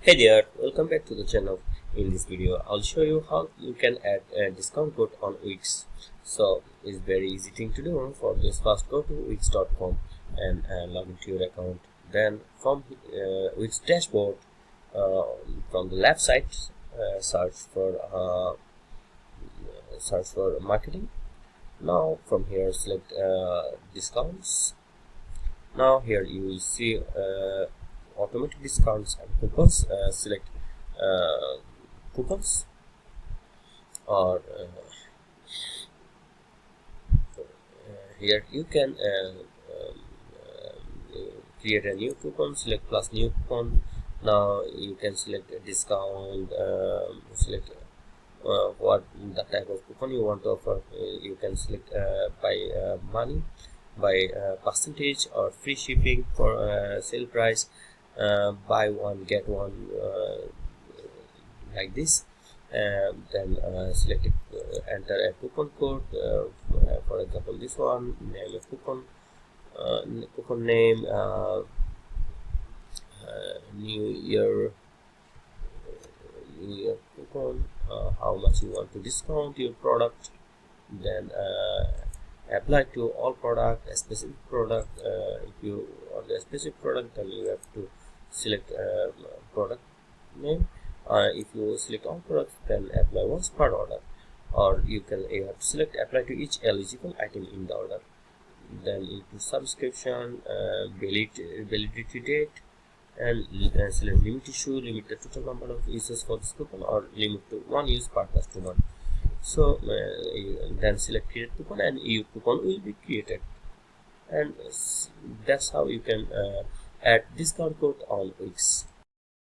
Hey there, welcome back to the channel. In this video, I'll show you how you can add a discount code on Wix. So it's very easy thing to do. For this, first go to wix.com and log into your account. Then from Wix dashboard, uh, from the left side, search for marketing. Now from here, select discounts. Now here you will see automatic discounts and coupons. Select coupons or here you can create a new coupon. Select plus new coupon. Now you can select a discount, select what the type of coupon you want to offer. You can select by money, by percentage, or free shipping for sale price, buy one get one, like this. Then select enter a coupon code, for example this one, name a coupon name, new year coupon, how much you want to discount your product. Then apply to all product, a specific product. If you order a specific product, then you have to select product name. If you select all products, then apply once per order, or you have to select apply to each eligible item in the order. Then into subscription, validity date, and select limit issue, limit the total number of uses for this coupon, or limit to one use per customer. So then select create coupon and your coupon will be created. And that's how you can add discount code on Wix.